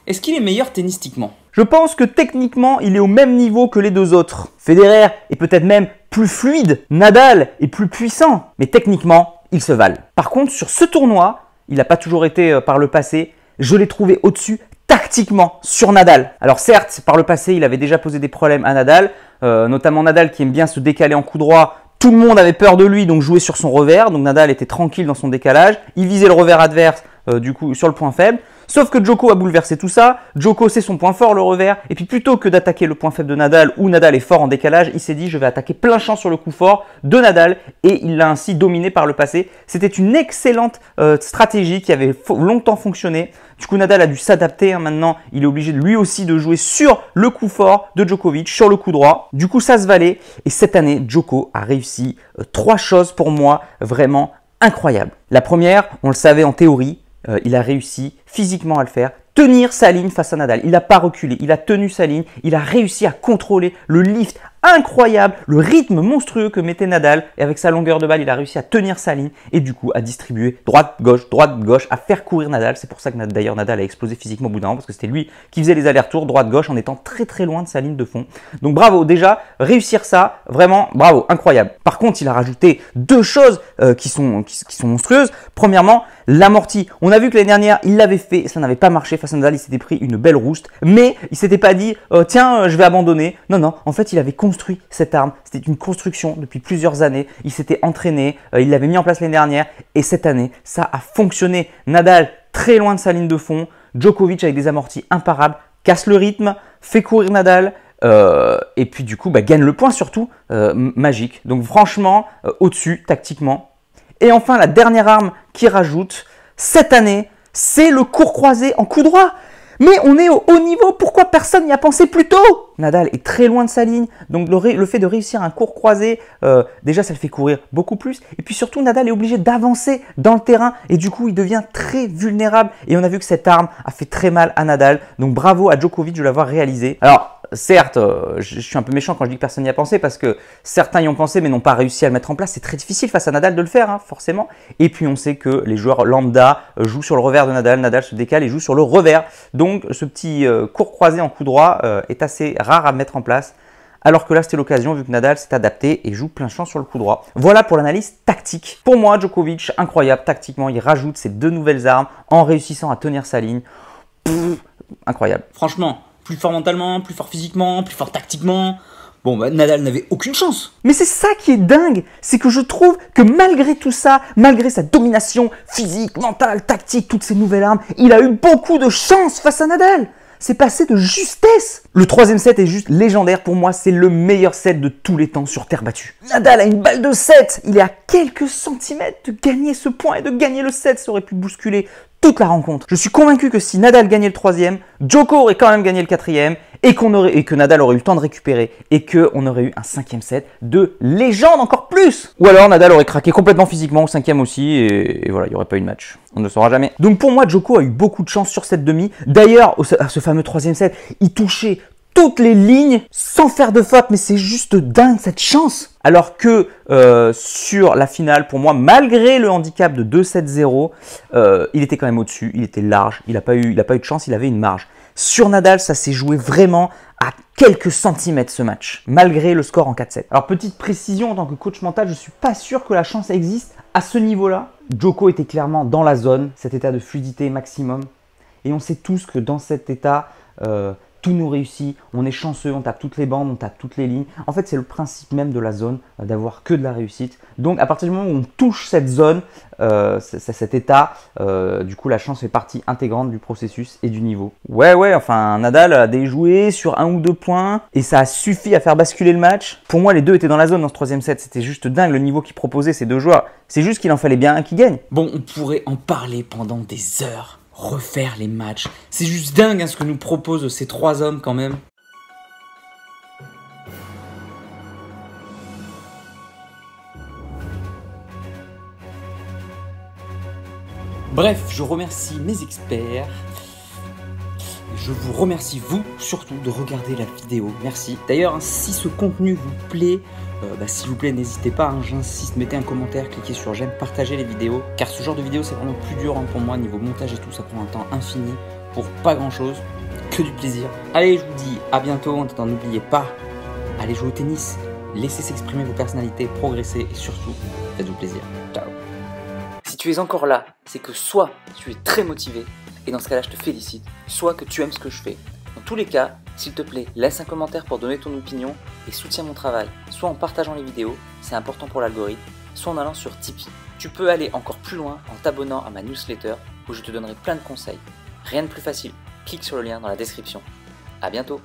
Est-ce qu'il est meilleur tennistiquement? Je pense que techniquement, il est au même niveau que les deux autres. Federer est peut-être même plus fluide, Nadal est plus puissant, mais techniquement, ils se valent. Par contre, sur ce tournoi, il n'a pas toujours été par le passé, je l'ai trouvé au-dessus tactiquement sur Nadal. Alors certes, par le passé, il avait déjà posé des problèmes à Nadal, notamment Nadal qui aime bien se décaler en coup droit. Tout le monde avait peur de lui, donc jouait sur son revers. Donc Nadal était tranquille dans son décalage. Il visait le revers adverse, du coup, sur le point faible. Sauf que Djoko a bouleversé tout ça. Djoko, c'est son point fort, le revers. Et puis plutôt que d'attaquer le point faible de Nadal, où Nadal est fort en décalage, il s'est dit je vais attaquer plein champ sur le coup fort de Nadal. Et il l'a ainsi dominé par le passé. C'était une excellente stratégie qui avait longtemps fonctionné. Du coup, Nadal a dû s'adapter. Maintenant, il est obligé lui aussi de jouer sur le coup fort de Djokovic, sur le coup droit. Du coup, ça se valait. Et cette année, Djoko a réussi 3 choses pour moi vraiment incroyables. La première, on le savait en théorie, il a réussi physiquement à le faire, tenir sa ligne face à Nadal. Il n'a pas reculé, il a tenu sa ligne, il a réussi à contrôler le lift incroyable, le rythme monstrueux que mettait Nadal. Et avec sa longueur de balle, il a réussi à tenir sa ligne et du coup à distribuer droite-gauche, à faire courir Nadal. C'est pour ça que d'ailleurs Nadal a explosé physiquement au bout d'un moment parce que c'était lui qui faisait les allers-retours droite-gauche en étant très très loin de sa ligne de fond. Donc bravo, déjà, réussir ça, vraiment bravo, incroyable. Par contre, il a rajouté 2 choses qui sont monstrueuses. Premièrement, l'amorti. On a vu que l'année dernière, il l'avait fait, ça n'avait pas marché face à Nadal, il s'était pris une belle rouste, mais il s'était pas dit tiens, je vais abandonner. Non, non, en fait, il avait construit cette arme. C'était une construction depuis plusieurs années. Il s'était entraîné, il l'avait mis en place l'année dernière et cette année, ça a fonctionné. Nadal très loin de sa ligne de fond, Djokovic avec des amortis imparables, casse le rythme, fait courir Nadal. Et puis du coup, gagne le point surtout, magique. Donc franchement, au-dessus, tactiquement. Et enfin, la dernière arme qui rajoute, cette année, c'est le court croisé en coup droit. Mais on est au haut niveau, pourquoi personne n'y a pensé plus tôt? Nadal est très loin de sa ligne, donc le fait de réussir un court croisé, déjà ça le fait courir beaucoup plus. Et puis surtout, Nadal est obligé d'avancer dans le terrain et du coup, il devient très vulnérable. Et on a vu que cette arme a fait très mal à Nadal. Donc bravo à Djokovic de l'avoir réalisé. Alors, certes, je suis un peu méchant quand je dis que personne n'y a pensé parce que certains y ont pensé mais n'ont pas réussi à le mettre en place. C'est très difficile face à Nadal de le faire, hein, forcément. Et puis on sait que les joueurs lambda jouent sur le revers de Nadal. Nadal se décale et joue sur le revers. Donc ce petit court croisé en coup droit est assez rare à mettre en place. Alors que là, c'était l'occasion vu que Nadal s'est adapté et joue plein champ sur le coup droit. Voilà pour l'analyse tactique. Pour moi, Djokovic, incroyable tactiquement. Il rajoute ces 2 nouvelles armes en réussissant à tenir sa ligne. Incroyable. Franchement, plus fort mentalement, plus fort physiquement, plus fort tactiquement. Bon, Nadal n'avait aucune chance. Mais c'est ça qui est dingue, c'est que je trouve que malgré tout ça, malgré sa domination physique, mentale, tactique, toutes ces nouvelles armes, il a eu beaucoup de chance face à Nadal. C'est passé de justesse. Le 3e set est juste légendaire pour moi, c'est le meilleur set de tous les temps sur terre battue. Nadal a une balle de 7, il est à quelques centimètres de gagner ce point et de gagner le set, ça aurait pu bousculer toute la rencontre. Je suis convaincu que si Nadal gagnait le 3e, Djoko aurait quand même gagné le 4e et que Nadal aurait eu le temps de récupérer et qu'on aurait eu un 5e set de légende encore plus. Ou alors Nadal aurait craqué complètement physiquement au 5e aussi et voilà, il n'y aurait pas eu de match. On ne le saura jamais. Donc pour moi, Djoko a eu beaucoup de chance sur cette demi. D'ailleurs, à ce fameux 3e set, il touchait toutes les lignes sans faire de faute, mais c'est juste dingue cette chance. Alors que sur la finale, pour moi, malgré le handicap de 2-7-0, il était quand même au-dessus, il était large, il n'a pas eu de chance, il avait une marge. Sur Nadal, ça s'est joué vraiment à quelques centimètres ce match, malgré le score en 4-7. Alors petite précision, en tant que coach mental, je ne suis pas sûr que la chance existe à ce niveau-là. Djoko était clairement dans la zone, cet état de fluidité maximum. Et on sait tous que dans cet état, tout nous réussit, on est chanceux, on tape toutes les bandes, on tape toutes les lignes. En fait, c'est le principe même de la zone, d'avoir que de la réussite. Donc, à partir du moment où on touche cette zone, cet état, du coup, la chance fait partie intégrante du processus et du niveau. Ouais, enfin, Nadal a déjoué sur 1 ou 2 points et ça a suffi à faire basculer le match. Pour moi, les deux étaient dans la zone dans ce 3e set. C'était juste dingue le niveau qu'ils proposaient ces deux joueurs. C'est juste qu'il en fallait bien un qui gagne. Bon, on pourrait en parler pendant des heures. Refaire les matchs. C'est juste dingue ce que nous proposent ces 3 hommes quand même. Bref, je remercie mes experts. Je vous remercie vous surtout de regarder la vidéo. Merci. D'ailleurs, si ce contenu vous plaît, s'il vous plaît, n'hésitez pas, j'insiste, mettez un commentaire, cliquez sur j'aime, partagez les vidéos. Car ce genre de vidéo, c'est vraiment plus dur pour moi, niveau montage et tout, ça prend un temps infini. pour pas grand chose, que du plaisir. Allez, je vous dis à bientôt. En attendant, n'oubliez pas, allez jouer au tennis, laissez s'exprimer vos personnalités, progresser et surtout, faites-vous plaisir. Ciao. Si tu es encore là, c'est que soit tu es très motivé, et dans ce cas-là, je te félicite, soit que tu aimes ce que je fais. Dans tous les cas, s'il te plaît, laisse un commentaire pour donner ton opinion et soutiens mon travail, soit en partageant les vidéos, c'est important pour l'algorithme, soit en allant sur Tipeee. Tu peux aller encore plus loin en t'abonnant à ma newsletter où je te donnerai plein de conseils. Rien de plus facile, clique sur le lien dans la description. A bientôt.